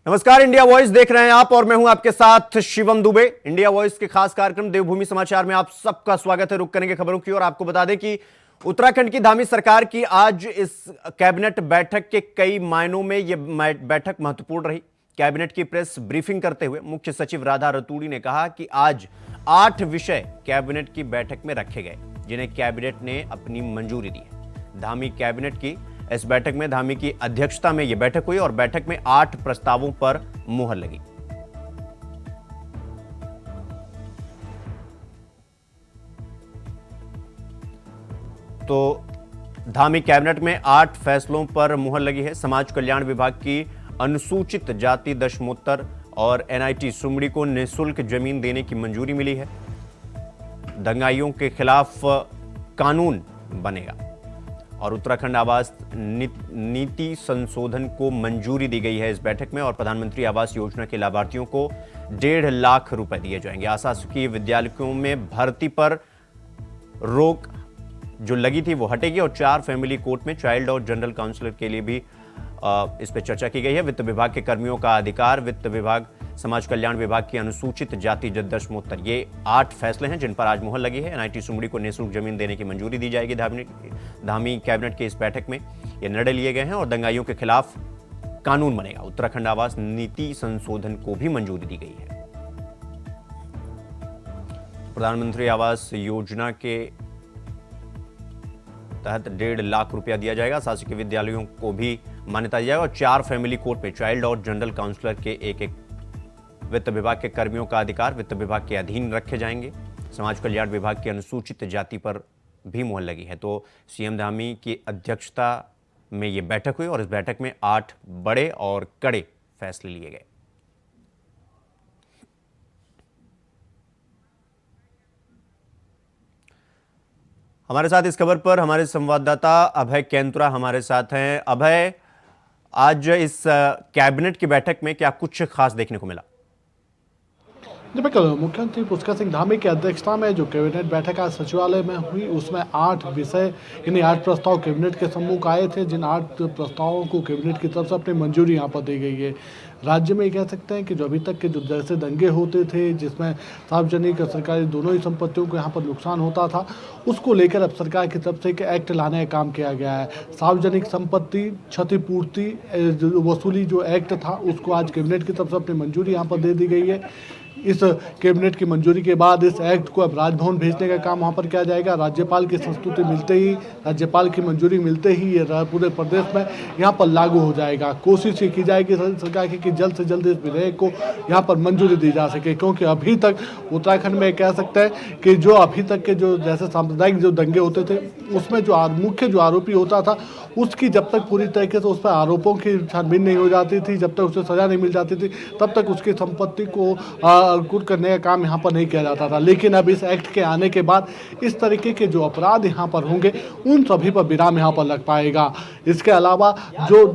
नमस्कार, India voice देख रहे हैं आप और मैं हूं आपके साथ शिवम दुबे। इंडिया वॉइस के खास कार्यक्रम देवभूमि समाचार में आप सबका स्वागत है। रुक करेंगे खबरों की और आपको बता दें कि उत्तराखंड की धामी सरकार की आज इस कैबिनेट बैठक के कई मायनों में यह बैठक महत्वपूर्ण रही। कैबिनेट की प्रेस ब्रीफिंग करते हुए मुख्य सचिव राधा रतूड़ी ने कहा कि आज 8 विषय कैबिनेट की बैठक में रखे गए जिन्हें कैबिनेट ने अपनी मंजूरी दी है। धामी कैबिनेट की इस बैठक में धामी की अध्यक्षता में यह बैठक हुई और बैठक में 8 प्रस्तावों पर मुहर लगी। तो धामी कैबिनेट में 8 फैसलों पर मुहर लगी है। समाज कल्याण विभाग की अनुसूचित जाति दशमोत्तर और एनआईटी सुमड़ी को निःशुल्क जमीन देने की मंजूरी मिली है। दंगाइयों के खिलाफ कानून बनेगा और उत्तराखंड आवास नीति संशोधन को मंजूरी दी गई है इस बैठक में। और प्रधानमंत्री आवास योजना के लाभार्थियों को 1.5 लाख रुपए दिए जाएंगे। आशासकीय विद्यालयों में भर्ती पर रोक जो लगी थी वो हटेगी और 4 फैमिली कोर्ट में चाइल्ड और जनरल काउंसलर के लिए भी इस पर चर्चा की गई है। वित्त विभाग के कर्मियों का अधिकार, वित्त विभाग, समाज कल्याण विभाग की अनुसूचित जाति दशमोत्तर, ये 8 फैसले हैं जिन पर आज मुहर लगी है। एनआईटी सुमड़ी को निःशुल्क जमीन देने की मंजूरी दी जाएगी। धामी कैबिनेट के इस बैठक में ये निर्णय लिए गए हैं और दंगाइयों के खिलाफ कानून बनेगा। उत्तराखंड आवास नीति संशोधन को भी मंजूरी दी गई है। प्रधानमंत्री आवास योजना के तहत 1.5 लाख रुपया दिया जाएगा। शासकीय विद्यालयों को भी मान्यता दी जाएगी और 4 फैमिली कोर्ट में चाइल्ड और जनरल काउंसलर के एक वित्त विभाग के कर्मियों का अधिकार वित्त विभाग के अधीन रखे जाएंगे। समाज कल्याण विभाग की अनुसूचित जाति पर भी मुहर लगी है। तो सीएम धामी की अध्यक्षता में यह बैठक हुई और इस बैठक में 8 बड़े और कड़े फैसले लिए गए। हमारे साथ इस खबर पर हमारे संवाददाता अभय केंतुरा हमारे साथ हैं। अभय, आज इस कैबिनेट की बैठक में क्या कुछ खास देखने को मिला? बिल्कुल, मुख्यमंत्री पुष्कर सिंह धामी की अध्यक्षता में जो कैबिनेट बैठक आज सचिवालय में हुई उसमें 8 विषय यानी 8 प्रस्ताव कैबिनेट के सम्मुख आए थे, जिन 8 प्रस्तावों को कैबिनेट की तरफ से अपनी मंजूरी यहाँ पर दी गई है। राज्य में कह सकते हैं कि जो अभी तक के जो जैसे दंगे होते थे जिसमें सार्वजनिक और सरकारी दोनों ही संपत्तियों को यहाँ पर नुकसान होता था, उसको लेकर अब सरकार की तरफ से एक एक्ट लाने का काम किया गया है। सार्वजनिक संपत्ति क्षतिपूर्ति वसूली जो एक्ट था उसको आज कैबिनेट की तरफ से अपनी मंजूरी यहाँ पर दे दी गई है। इस कैबिनेट की मंजूरी के बाद इस एक्ट को अब राजभवन भेजने का काम वहाँ पर किया जाएगा। राज्यपाल की संस्तुति मिलते ही, राज्यपाल की मंजूरी मिलते ही ये पूरे प्रदेश में यहाँ पर लागू हो जाएगा। कोशिश ये की जाएगी सरकार की कि जल्द से जल्द इस विधेयक को यहाँ पर मंजूरी दी जा सके, क्योंकि अभी तक उत्तराखंड में कह सकते हैं कि जो अभी तक के जो जैसे सांप्रदायिक जो दंगे होते थे उसमें जो मुख्य जो आरोपी होता था उसकी जब तक पूरी तरीके से उस पर आरोपों की छानबीन नहीं हो जाती थी, जब तक उसे सजा नहीं मिल जाती थी, तब तक उसकी संपत्ति को कुर्क करने का काम यहाँ पर नहीं किया जाता था। लेकिन अब इस एक्ट के आने के बाद इस तरीके के जो अपराध यहाँ पर होंगे उन सभी पर विराम यहाँ पर लग पाएगा। इसके अलावा जो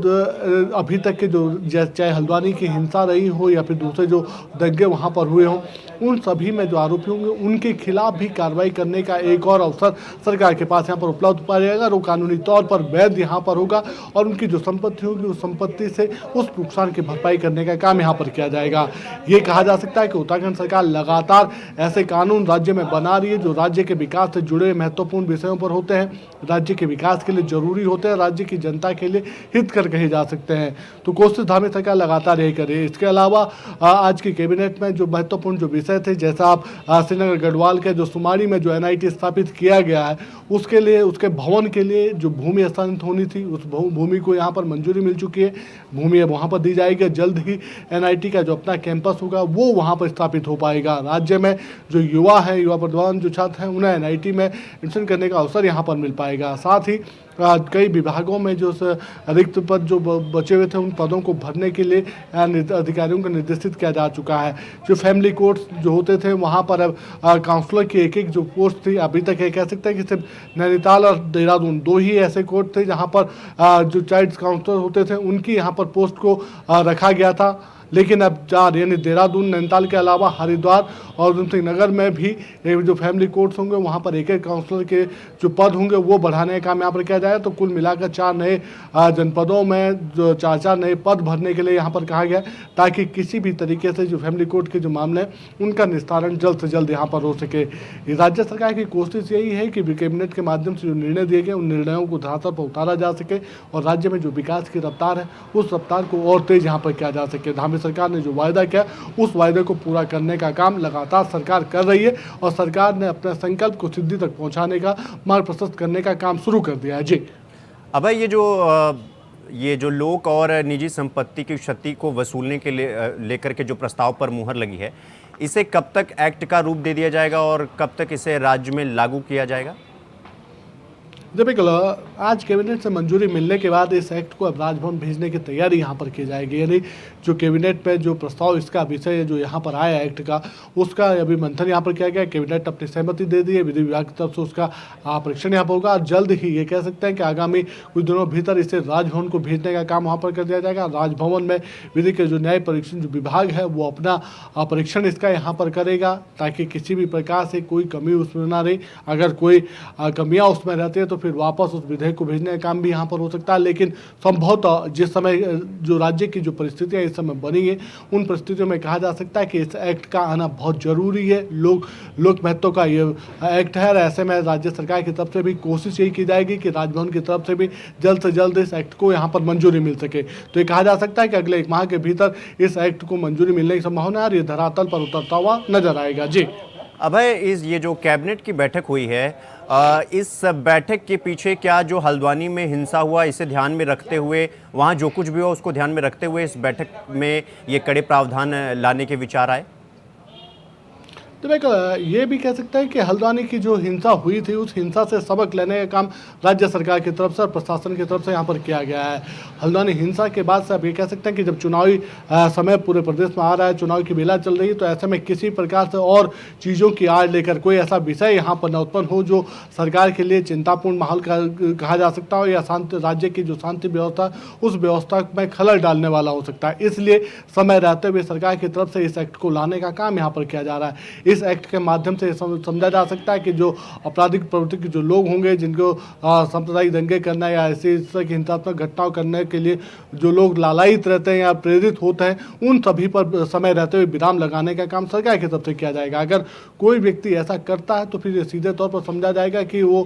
अभी तक के जो चाहे हल्द्वानी की हिंसा रही हो या फिर दूसरे जो दंगे वहाँ पर हुए हों, उन सभी में जो आरोपी होंगे उनके खिलाफ भी कार्रवाई करने का एक और अवसर सरकार के पास यहाँ पर उपलब्ध पाएगा। वो कानूनी तौर पर वैध यहाँ पर होगा और उनकी जो संपत्ति होगी उस संपत्ति से उस नुकसान की भरपाई करने का काम यहाँ पर किया जाएगा। ये कहा जा सकता है कि उत्तराखंड सरकार लगातार ऐसे कानून राज्य में बना रही है जो राज्य के विकास से जुड़े महत्वपूर्ण विषयों पर होते हैं, राज्य के विकास के लिए जरूरी होते हैं, राज्य की जनता के लिए हितकर कहे जा सकते हैं। तो कोशिश धामी सरकार लगातार यही करे। इसके अलावा आज की कैबिनेट में जो महत्वपूर्ण जो विषय थे, जैसा आप श्रीनगर गढ़वाल के जो सुमाड़ी में जो एनआईटी स्थापित किया गया है उसके लिए, उसके भवन के लिए जो भूमि हस्तांतरित होनी थी उस भूमि को यहाँ पर मंजूरी मिल चुकी है। भूमि अब वहाँ पर दी जाएगी। जल्द ही एनआईटी का जो अपना कैंपस होगा वो वहाँ पर स्थापित हो पाएगा। राज्य में जो युवा है, युवा प्रतिभावान जो छात्र हैं, उन्हें एनआईटी में एडमिशन करने का अवसर यहाँ पर मिल पाएगा। साथ ही कई विभागों में जो रिक्त पद जो बचे हुए थे उन पदों को भरने के लिए अधिकारियों को निर्देशित किया जा चुका है। जो फैमिली कोर्ट्स जो होते थे वहाँ पर अब काउंसलर की एक जो पोस्ट थी, अभी तक ये कह सकते हैं कि सिर्फ नैनीताल और देहरादून 2 ही ऐसे कोर्ट थे जहाँ पर जो चाइल्ड काउंसलर होते थे उनकी यहाँ पर पोस्ट को रखा गया था। लेकिन अब 4 यानी देहरादून, नैनीताल के अलावा हरिद्वार और उधम सिंह नगर में भी जो फैमिली कोर्ट्स होंगे वहाँ पर एक काउंसलर के जो पद होंगे वो बढ़ाने का काम यहाँ पर किया जाए। तो कुल मिलाकर 4 नए जनपदों में जो 4 नए पद भरने के लिए यहाँ पर कहा गया, ताकि किसी भी तरीके से जो फैमिली कोर्ट के जो मामले हैं उनका निस्तारण जल्द से जल्द यहाँ पर हो सके। राज्य सरकार की कोशिश यही है कि कैबिनेट के माध्यम से जो निर्णय दिए गए उन निर्णयों को धरातल पर उतारा जा सके और राज्य में जो विकास की रफ्तार है उस रफ्तार को और तेज यहाँ पर किया जा सके। धामी सरकार ने जो वायदा किया उस वायदे को पूरा करने का काम लगातार सरकार कर रही है और सरकार ने अपने संकल्प को सिद्धि तक पहुंचाने का मार्ग प्रशस्त करने का काम शुरू कर दिया है। जी अब ये जो लोक और निजी संपत्ति की क्षति को वसूलने के लिए लेकर के जो प्रस्ताव पर मुहर लगी है, इसे कब तक एक्ट का रूप दे दिया जाएगा और कब तक इसे राज्य में लागू किया जाएगा? बिल्कुल, आज कैबिनेट से मंजूरी मिलने के बाद इस एक्ट को अब राजभवन भेजने की तैयारी यहाँ पर की जाएगी। यानी जो कैबिनेट में जो प्रस्ताव इसका विषय जो यहाँ पर आया एक्ट का, उसका अभी मंथन यहाँ पर किया गया। कैबिनेट अपनी सहमति दे दी है, विधि विभाग की तरफ से उसका परीक्षण यहाँ पर होगा और जल्द ही ये कह सकते हैं कि आगामी कुछ दिनों भीतर इसे राजभवन को भेजने का काम वहाँ पर कर दिया जाएगा। राजभवन में विधि के जो न्याय परीक्षण जो विभाग है वो अपना परीक्षण इसका यहाँ पर करेगा, ताकि किसी भी प्रकार से कोई कमी उसमें ना रही। अगर कोई कमियाँ उसमें रहती है तो फिर वापस उस विधेयक को भेजने का काम भी यहाँ पर हो सकता है। लेकिन संभवतः जिस समय जो राज्य की जो परिस्थितियाँ इस समय बनी है उन परिस्थितियों में कहा जा सकता है कि इस एक्ट का आना बहुत जरूरी है। लोक महत्व का ये एक्ट है। ऐसे में राज्य सरकार की तरफ से भी कोशिश यही की जाएगी कि राजभवन की तरफ से भी जल्द से जल्द इस एक्ट को यहाँ पर मंजूरी मिल सके। तो ये कहा जा सकता है कि अगले 1 माह के भीतर इस एक्ट को मंजूरी मिलने की संभावना है और ये धरातल पर उतरता हुआ नजर आएगा। जी अभय, ये जो कैबिनेट की बैठक हुई है, इस बैठक के पीछे क्या जो हल्द्वानी में हिंसा हुआ इसे ध्यान में रखते हुए, वहाँ जो कुछ भी हुआ उसको ध्यान में रखते हुए इस बैठक में ये कड़े प्रावधान लाने के विचार आए? तो ये भी कह सकते हैं कि हल्द्वानी की जो हिंसा हुई थी उस हिंसा से सबक लेने का काम राज्य सरकार की तरफ से और प्रशासन की तरफ से यहाँ पर किया गया है। हल्द्वानी हिंसा के बाद से अब ये कह सकते हैं कि जब चुनावी समय पूरे प्रदेश में आ रहा है, चुनाव की बेला चल रही है, तो ऐसे में किसी प्रकार से और चीज़ों की आड़ लेकर कोई ऐसा विषय यहाँ पर न उत्पन्न हो जो सरकार के लिए चिंतापूर्ण माहौल कहा जा सकता हो या राज्य की जो शांति व्यवस्था उस व्यवस्था में खलल डालने वाला हो सकता है। इसलिए समय रहते हुए सरकार की तरफ से इस एक्ट को लाने का काम यहाँ पर किया जा रहा है। इस एक्ट के माध्यम से समझा जा सकता है कि जो आपराधिक प्रवृत्ति के जो लोग होंगे, जिनको सांप्रदायिक दंगे करना या ऐसी तरह की हिंसात्मक घटनाओं करने के लिए जो लोग लालायित रहते हैं या प्रेरित होते हैं, उन सभी पर समय रहते हुए विराम लगाने का काम सरकार की तरफ से किया जाएगा। अगर कोई व्यक्ति ऐसा करता है तो फिर ये सीधे तौर पर समझा जाएगा कि वो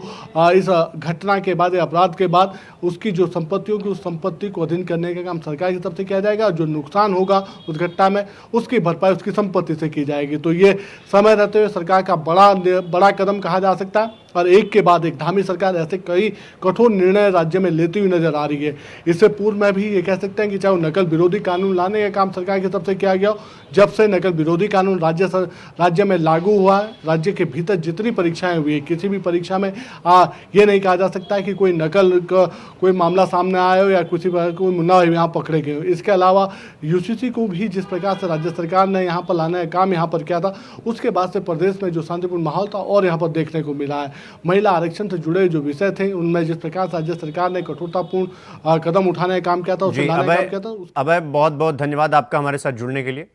इस घटना के बाद या अपराध के बाद उसकी जो संपत्ति होगी उस संपत्ति को अधीन करने का काम सरकार की तरफ से किया जाएगा और जो नुकसान होगा उस घटना में उसकी भरपाई उसकी संपत्ति से की जाएगी। तो ये समय रहते हुए सरकार का बड़ा कदम कहा जा सकता है और एक के बाद एक धामी सरकार ऐसे कई कठोर निर्णय राज्य में लेती हुई नजर आ रही है। इससे पूर्व में भी ये कह सकते हैं कि चाहे नकल विरोधी कानून लाने का काम सरकार की तरफ से किया गया, जब से नकल विरोधी कानून राज्य में लागू हुआ है, राज्य के भीतर जितनी परीक्षाएं हुई है, किसी भी परीक्षा में ये नहीं कहा जा सकता है कि कोई नकल का कोई मामला सामने आया हो या कोई मुन्ना यहाँ पकड़े गए हो। इसके अलावा यूसीसी को भी जिस प्रकार से राज्य सरकार ने यहाँ पर लाने का काम यहाँ पर किया था, उसके बाद से प्रदेश में जो शांतिपूर्ण माहौल था और यहाँ पर देखने को मिला है। महिला आरक्षण से जुड़े जो विषय थे उनमें जिस प्रकार से राज्य सरकार ने कठोरतापूर्ण कदम उठाने का काम किया था, उसे लाने का काम किया था। अभय, बहुत बहुत धन्यवाद आपका हमारे साथ जुड़ने के लिए।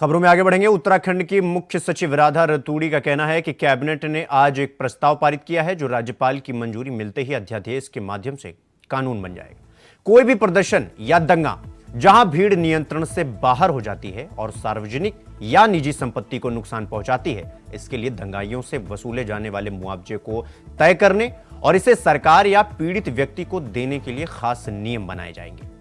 खबरों में आगे बढ़ेंगे। उत्तराखंड की मुख्य सचिव राधा रतूड़ी का कहना है कि कैबिनेट ने आज एक प्रस्ताव पारित किया है जो राज्यपाल की मंजूरी मिलते ही अध्यादेश के माध्यम से कानून बन जाएगा। कोई भी प्रदर्शन या दंगा जहां भीड़ नियंत्रण से बाहर हो जाती है और सार्वजनिक या निजी संपत्ति को नुकसान पहुंचाती है, इसके लिए दंगाइयों से वसूले जाने वाले मुआवजे को तय करने और इसे सरकार या पीड़ित व्यक्ति को देने के लिए खास नियम बनाए जाएंगे।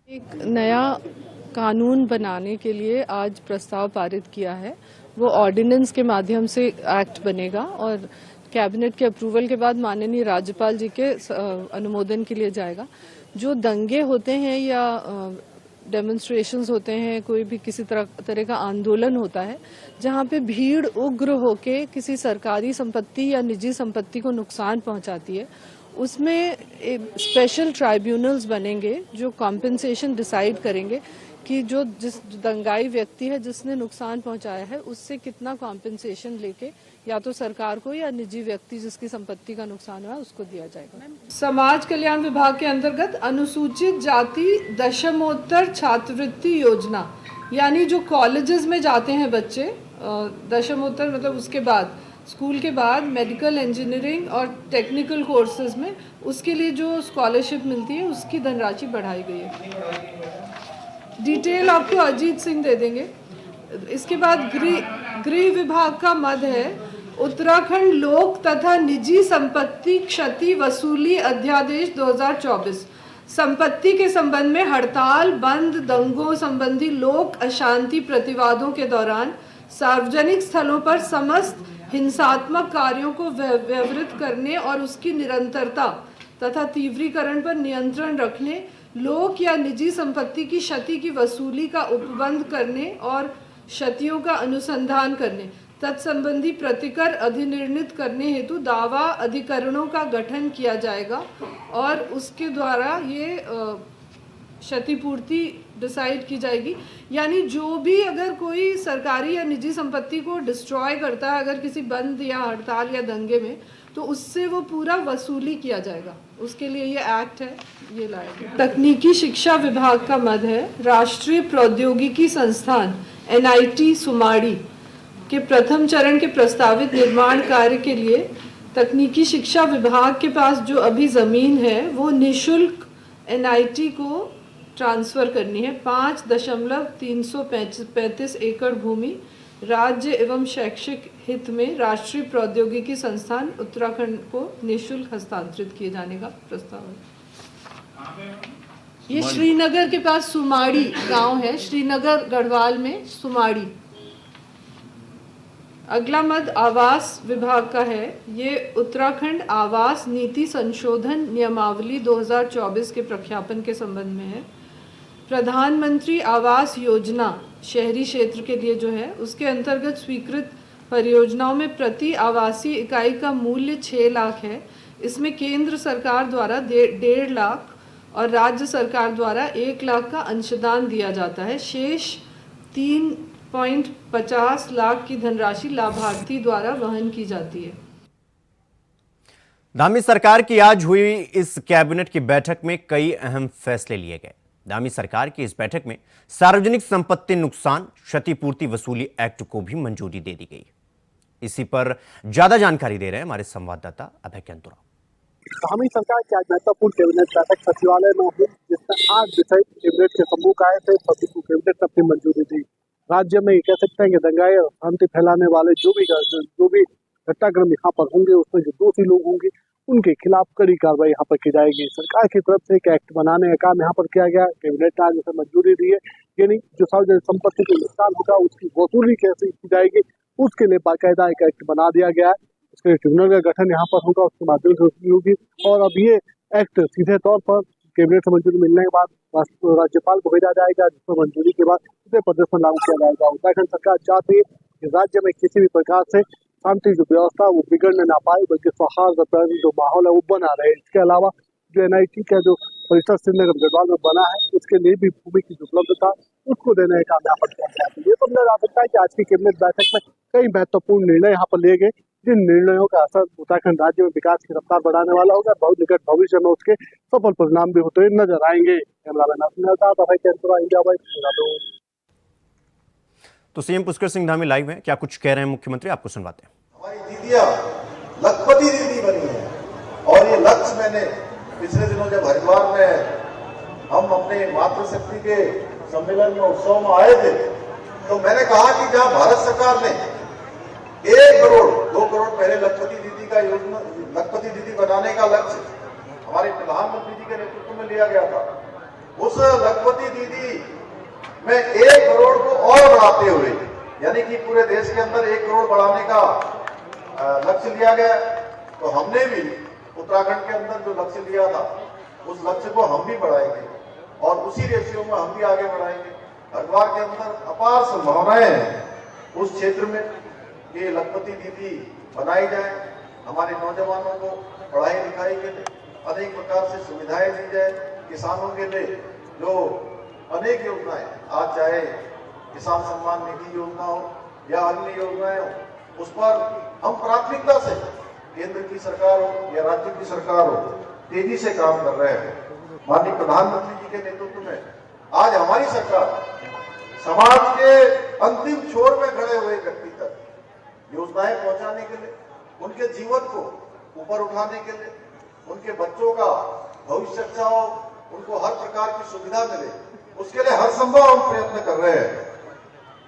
एक नया कानून बनाने के लिए आज प्रस्ताव पारित किया है। वो ऑर्डिनेंस के माध्यम से एक्ट बनेगा और कैबिनेट के अप्रूवल के बाद माननीय राज्यपाल जी के अनुमोदन के लिए जाएगा। जो दंगे होते हैं या डेमोन्स्ट्रेशंस होते हैं, कोई भी किसी तरह का आंदोलन होता है जहाँ पे भीड़ उग्र होके किसी सरकारी संपत्ति या निजी संपत्ति को नुकसान पहुँचाती है, उसमें स्पेशल ट्राइब्यूनल्स बनेंगे जो कॉम्पेंसेशन डिसाइड करेंगे कि जो जिस दंगाई व्यक्ति है जिसने नुकसान पहुंचाया है उससे कितना कॉम्पेंसेशन लेके या तो सरकार को या निजी व्यक्ति जिसकी संपत्ति का नुकसान हुआ उसको दिया जाएगा। समाज कल्याण विभाग के अंतर्गत अनुसूचित जाति दशमोत्तर छात्रवृत्ति योजना, यानी जो कॉलेजेस में जाते हैं बच्चे, दशमोत्तर मतलब उसके बाद स्कूल के बाद मेडिकल, इंजीनियरिंग और टेक्निकल कोर्सेज में, उसके लिए जो स्कॉलरशिप मिलती है उसकी धनराशि बढ़ाई गई है। डिटेल आपको अजीत सिंह दे देंगे। इसके बाद गृह विभाग का मद है उत्तराखंड लोक तथा निजी संपत्ति क्षति वसूली अध्यादेश 2024। संपत्ति के संबंध में हड़ताल, बंद, दंगों संबंधी लोक अशांति प्रतिवादों के दौरान सार्वजनिक स्थलों पर समस्त हिंसात्मक कार्यों को व्यवहित करने और उसकी निरंतरता तथा तीव्रीकरण पर नियंत्रण रखने, लोक या निजी संपत्ति की क्षति की वसूली का उपबंध करने और क्षतियों का अनुसंधान करने, तत्संबंधी प्रतिकर अधिनिर्णित करने हेतु दावा अधिकरणों का गठन किया जाएगा और उसके द्वारा ये क्षतिपूर्ति डिसाइड की जाएगी। यानी जो भी अगर कोई सरकारी या निजी संपत्ति को डिस्ट्रॉय करता है अगर किसी बंद या हड़ताल या दंगे में, तो उससे वो पूरा वसूली किया जाएगा। उसके लिए ये एक्ट है, ये लाया गया। तकनीकी शिक्षा विभाग का मद है राष्ट्रीय प्रौद्योगिकी संस्थान NIT सुमाड़ी के प्रथम चरण के प्रस्तावित निर्माण कार्य के लिए तकनीकी शिक्षा विभाग के पास जो अभी जमीन है वो निःशुल्क NIT को ट्रांसफर करनी है। 5.335 एकड़ भूमि राज्य एवं शैक्षिक हित में राष्ट्रीय प्रौद्योगिकी संस्थान उत्तराखंड को निःशुल्क हस्तांतरित किए जाने का प्रस्ताव है। ये श्रीनगर के पास सुमाड़ी गांव है, श्रीनगर गढ़वाल में सुमाड़ी। अगला मद आवास विभाग का है। ये उत्तराखंड आवास नीति संशोधन नियमावली 2024 के प्रख्यापन के संबंध में है। प्रधानमंत्री आवास योजना शहरी क्षेत्र के लिए जो है उसके अंतर्गत स्वीकृत परियोजनाओं में प्रति आवासीय इकाई का मूल्य 6 लाख है। इसमें केंद्र सरकार द्वारा 1.5 लाख और राज्य सरकार द्वारा 1 लाख का अंशदान दिया जाता है। शेष 3.50 लाख की धनराशि लाभार्थी द्वारा वहन की जाती है। धामी सरकार की आज हुई इस कैबिनेट की बैठक में कई अहम फैसले लिए गए। धामी सरकार की इस बैठक में सार्वजनिक संपत्ति नुकसान क्षतिपूर्ति वसूली एक्ट को भी मंजूरी दे दी गई। इसी पर ज्यादा जानकारी दे रहे हैं हमारे संवाददाता अभय केंतुरा। धामी सरकार की आज महत्वपूर्ण कैबिनेट बैठक सचिवालय में हुई, जिसमें 8 विषय कैबिनेट के समूह का आए थे। सभी को कैबिनेट ने अपनी मंजूरी दी। राज्य में ये कह सकते हैं कि दंगाई और शांति फैलाने वाले जो भी घटनाक्रम यहाँ पर होंगे उसमें जो दोषी लोग होंगे उनके खिलाफ कड़ी कार्रवाई यहाँ पर की जाएगी। सरकार की तरफ से एक एक्ट बनाने का काम यहाँ पर किया गया। कैबिनेट ने आज उसे मंजूरी दी है, यानी जो सार्वजनिक संपत्ति को नुकसान होगा उसकी वसूली कैसे की जाएगी उसके लिए बाकायदा एक एक्ट बना दिया गया है। उसके लिए ट्रिब्यूनल का गठन यहाँ पर होगा, उसके माध्यम से वसूली होगी। और अब ये एक्ट सीधे तौर पर कैबिनेट से मंजूरी मिलने के बाद राज्यपाल को भेजा जाएगा, जिसमें मंजूरी के बाद सीधे प्रदेश में लागू किया जाएगा। उत्तराखंड सरकार चाहती है कि राज्य में किसी भी प्रकार से शांति जो व्यवस्था वो बिगड़ने ना पाए, बल्कि सौहार्द जो माहौल है वो बना रहे। इसके अलावा जो NIT का जो परिसर श्रीनगर गढ़वाल में बना है उसके लिए भी भूमि की उपलब्धता उसको देने का काम यहाँ पर किया गया है। ये समझा जा सकता है कि आज की कैबिनेट बैठक में कई महत्वपूर्ण निर्णय यहाँ पर लिए गए, जिन निर्णयों का असर उत्तराखंड राज्य में विकास की रफ्तार बढ़ाने वाला होगा। बहुत निकट भविष्य में उसके सफल परिणाम भी होते नजर आएंगे। तो सीएम पुष्कर सिंह धामी लाइव हैं, क्या कुछ कह रहे हैं मुख्यमंत्री, आपको सुनवाते हैं। हमारी दीदियां लखपति दीदी बनी है और ये लक्ष्य मैंने पिछले दिनों जब हरिद्वार में हम अपने मातृशक्ति के सम्मेलन में उत्सव में आए थे तो मैंने कहा कि जहां भारत सरकार ने 1 करोड़ 2 करोड़ पहले लखपति दीदी का योजना लखपति दीदी बनाने का लक्ष्य हमारे प्रधानमंत्री जी के नेतृत्व में लिया गया था, उस लखपति दीदी में 1 करोड़ को और बढ़ाते हुए यानी कि पूरे देश के अंदर 1 करोड़ बढ़ाने का लक्ष्य लिया गया। तो हमने भी उत्तराखंड के अंदर जो लक्ष्य लिया था उस लक्ष्य को हम भी बढ़ाएंगे और उसी रेशियो में हम भी आगे बढ़ाएंगे। हरिद्वार के अंदर अपार संभावनाएं हैं उस क्षेत्र में कि लखपति दीदी बनाई जाए, हमारे नौजवानों को पढ़ाई लिखाई के लिए अनेक प्रकार से सुविधाएं दी जाए, किसानों के लिए जो अनेक योजनाएं, आज चाहे किसान सम्मान निधि योजना हो या अन्य योजनाएं हो, उस पर हम प्राथमिकता से केंद्र की सरकार हो या राज्य की सरकार हो, तेजी से काम कर रहे हैं। माननीय प्रधानमंत्री जी के नेतृत्व में आज हमारी सरकार समाज के अंतिम छोर में खड़े हुए व्यक्ति तक योजनाएं पहुंचाने के लिए, उनके जीवन को ऊपर उठाने के लिए, उनके बच्चों का भविष्य अच्छा हो, उनको हर प्रकार की सुविधा मिले, उसके लिए हर संभव हम प्रयत्न कर रहे हैं।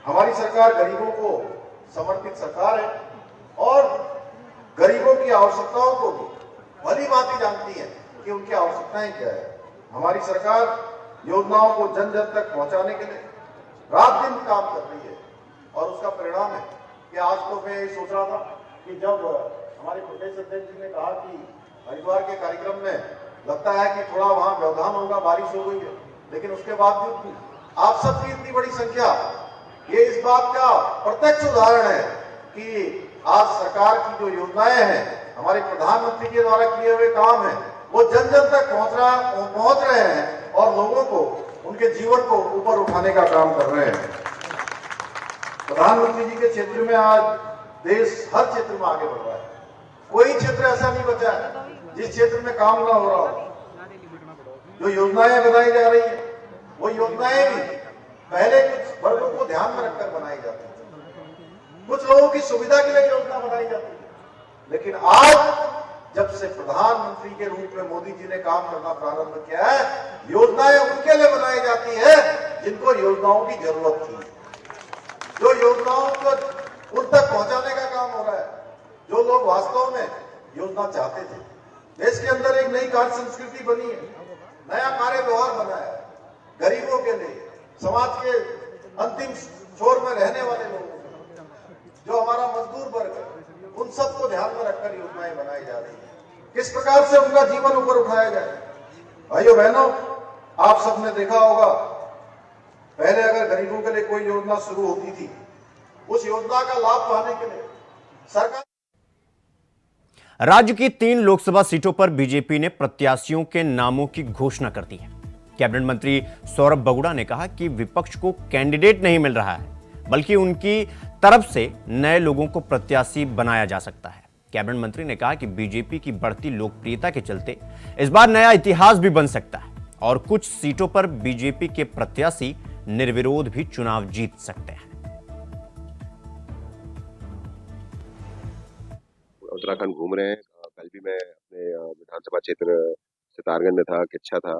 हमारी सरकार गरीबों को समर्पित सरकार है और गरीबों की आवश्यकताओं को भी भली भांति जानती है कि उनकी आवश्यकताएं क्या है। हमारी सरकार योजनाओं को जन जन तक पहुंचाने के लिए रात दिन काम कर रही है और उसका परिणाम है कि आज तो मैं ये सोच रहा था कि जब हमारे प्रदेश अध्यक्ष जी ने कहा कि हरिद्वार के कार्यक्रम में लगता है कि थोड़ा वहां व्यवधान होगा, बारिश हो गई है, लेकिन उसके बावजूद भी आप सबकी इतनी बड़ी संख्या, ये इस बात का प्रत्यक्ष उदाहरण है कि आज सरकार की जो योजनाएं हैं, हमारे प्रधानमंत्री के द्वारा किए हुए काम हैं, वो जन जन तक पहुंच रहे हैं और लोगों को उनके जीवन को ऊपर उठाने का काम कर रहे हैं। प्रधानमंत्री जी के क्षेत्र में आज देश हर क्षेत्र में आगे बढ़ रहा है। कोई क्षेत्र ऐसा नहीं बचा है जिस क्षेत्र में काम ना हो रहा हो। जो योजनाएं बनाई जा रही है, वो योजनाएं भी पहले कुछ वर्गों को ध्यान में रखकर बनाई जाती है, कुछ लोगों की सुविधा के लिए योजना बनाई जाती है। लेकिन आज जब से प्रधानमंत्री के रूप में मोदी जी ने काम करना प्रारंभ किया है, योजनाएं उनके लिए बनाई जाती है जिनको योजनाओं की जरूरत थी, जो योजनाओं को उन तक पहुंचाने का काम हो रहा है, जो लोग वास्तव में योजना चाहते थे। देश के अंदर एक नई कार्य संस्कृति बनी है, नया कार्य व्यवहार बना है। गरीबों के लिए, समाज के अंतिम छोर में रहने वाले लोगों को, जो हमारा मजदूर वर्ग है, उन सबको ध्यान में रखकर योजनाएं बनाई जा रही है। किस प्रकार से उनका जीवन ऊपर उठाया जाए। भाइयों बहनों, आप सबने देखा होगा, पहले अगर गरीबों के लिए कोई योजना शुरू होती थी, उस योजना का लाभ पाने के लिए सरकार राज्य की 3 लोकसभा सीटों पर बीजेपी ने प्रत्याशियों के नामों की घोषणा कर दी है। कैबिनेट मंत्री सौरभ बगुड़ा ने कहा कि विपक्ष को कैंडिडेट नहीं मिल रहा है, बल्कि उनकी तरफ से नए लोगों को प्रत्याशी बनाया जा सकता है। कैबिनेट मंत्री ने कहा कि बीजेपी की बढ़ती लोकप्रियता के चलते इस बार नया इतिहास भी बन सकता है और कुछ सीटों पर बीजेपी के प्रत्याशी निर्विरोध भी चुनाव जीत सकते हैं। उत्तराखंड घूम रहे हैं। कल भी मैं अपने विधानसभा क्षेत्र सितारगंज में था, किच्छा था।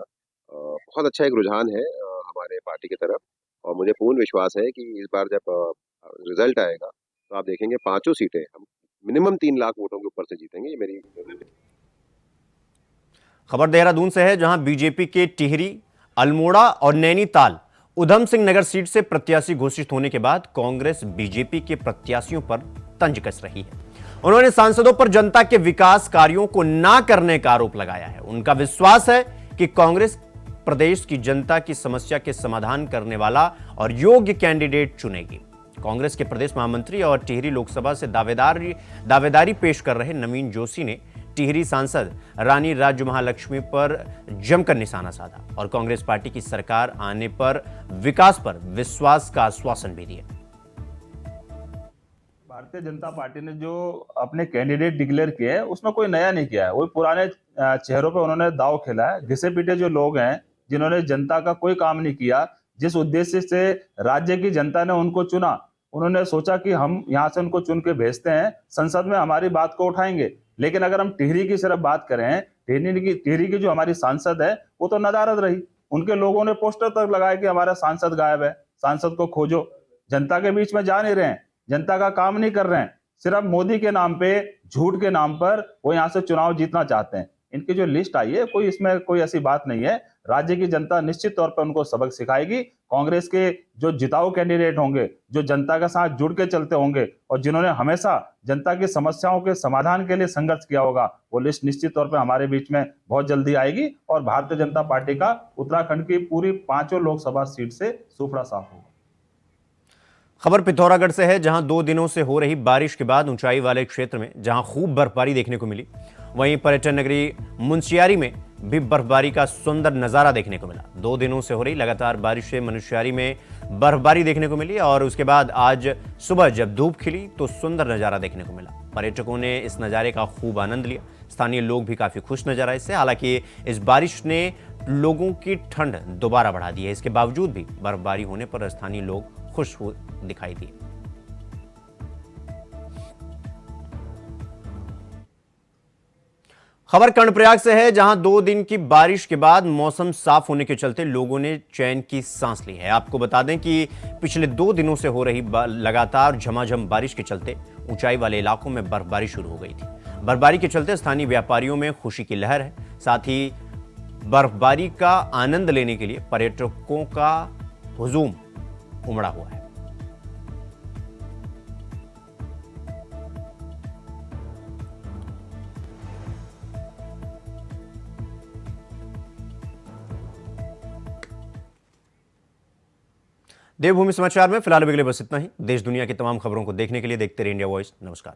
बहुत अच्छा एक रुझान है हमारे पार्टी की तरफ और मुझे पूर्ण विश्वास है कि इस बार जब रिजल्ट आएगा तो आप देखेंगे 5 सीटें हम मिनिमम 3 लाख वोटों के ऊपर से जीतेंगे। ये मेरी खबर देहरादून से है, जहां बीजेपी के टिहरी, अल्मोड़ा और नैनीताल उधम सिंह नगर सीट से प्रत्याशी घोषित होने के बाद कांग्रेस बीजेपी के प्रत्याशियों पर तंज कस रही है। उन्होंने सांसदों पर जनता के विकास कार्यों को ना करने का आरोप लगाया है। उनका विश्वास है कि कांग्रेस प्रदेश की जनता की समस्या के समाधान करने वाला और योग्य कैंडिडेट चुनेगी। कांग्रेस के प्रदेश महामंत्री और टिहरी लोकसभा से दावेदारी पेश कर रहे नवीन जोशी ने टिहरी सांसद रानी राज्य महालक्ष्मी पर जमकर निशाना साधा और कांग्रेस पार्टी की सरकार आने पर विकास पर विश्वास का आश्वासन भी दिया। भारतीय जनता पार्टी ने जो अपने कैंडिडेट डिक्लेयर किए हैं उसमें कोई नया नहीं किया है। वही पुराने चेहरों पे उन्होंने दांव खेला है। घिसे पीटे जो लोग हैं जिन्होंने जनता का कोई काम नहीं किया, जिस उद्देश्य से राज्य की जनता ने उनको चुना, उन्होंने सोचा कि हम यहाँ से उनको चुन के भेजते हैं, संसद में हमारी बात को उठाएंगे। लेकिन अगर हम टिहरी की सिर्फ बात करें, टिहरी की जो हमारी सांसद है वो तो नदारद रही। उनके लोगों ने पोस्टर तक लगाया कि हमारा सांसद गायब है, सांसद को खोजो। जनता के बीच में जा नहीं रहे हैं, जनता का काम नहीं कर रहे हैं, सिर्फ मोदी के नाम पे, झूठ के नाम पर वो यहाँ से चुनाव जीतना चाहते हैं। इनकी जो लिस्ट आई है, कोई इसमें कोई ऐसी बात नहीं है। राज्य की जनता निश्चित तौर पर उनको सबक सिखाएगी। कांग्रेस के जो जिताऊ कैंडिडेट होंगे, जो जनता के साथ जुड़ के चलते होंगे और जिन्होंने हमेशा जनता की समस्याओं के समाधान के लिए संघर्ष किया होगा, वो लिस्ट निश्चित तौर पर हमारे बीच में बहुत जल्दी आएगी और भारतीय जनता पार्टी का उत्तराखंड की पूरी 5 लोकसभा सीट से सुपड़ा साफ होगा। खबर पिथौरागढ़ से है, जहां 2 दिनों से हो रही बारिश के बाद ऊंचाई वाले क्षेत्र में जहां खूब बर्फबारी देखने को मिली, वहीं पर्यटन नगरी मुंशियारी में भी बर्फबारी का सुंदर नज़ारा देखने को मिला। 2 दिनों से हो रही लगातार बारिश से मनुष्यारी में बर्फबारी देखने को मिली और उसके बाद आज सुबह जब धूप खिली तो सुंदर नज़ारा देखने को मिला। पर्यटकों ने इस नज़ारे का खूब आनंद लिया। स्थानीय लोग भी काफ़ी खुश नजर आए इससे। हालांकि इस बारिश ने लोगों की ठंड दोबारा बढ़ा दी है। इसके बावजूद भी बर्फबारी होने पर स्थानीय लोग खुश हुए दिखाई दिए। खबर कर्णप्रयाग से है, जहां 2 दिन की बारिश के बाद मौसम साफ होने के चलते लोगों ने चैन की सांस ली है। आपको बता दें कि पिछले 2 दिनों से हो रही लगातार झमाझम बारिश के चलते ऊंचाई वाले इलाकों में बर्फबारी शुरू हो गई थी। बर्फबारी के चलते स्थानीय व्यापारियों में खुशी की लहर है। साथ ही बर्फबारी का आनंद लेने के लिए पर्यटकों का हुजूम उमड़ा हुआ है। देवभूमि समाचार में फिलहाल अभी के लिए बस इतना ही। देश दुनिया की तमाम खबरों को देखने के लिए देखते रहिए इंडिया वॉइस। नमस्कार।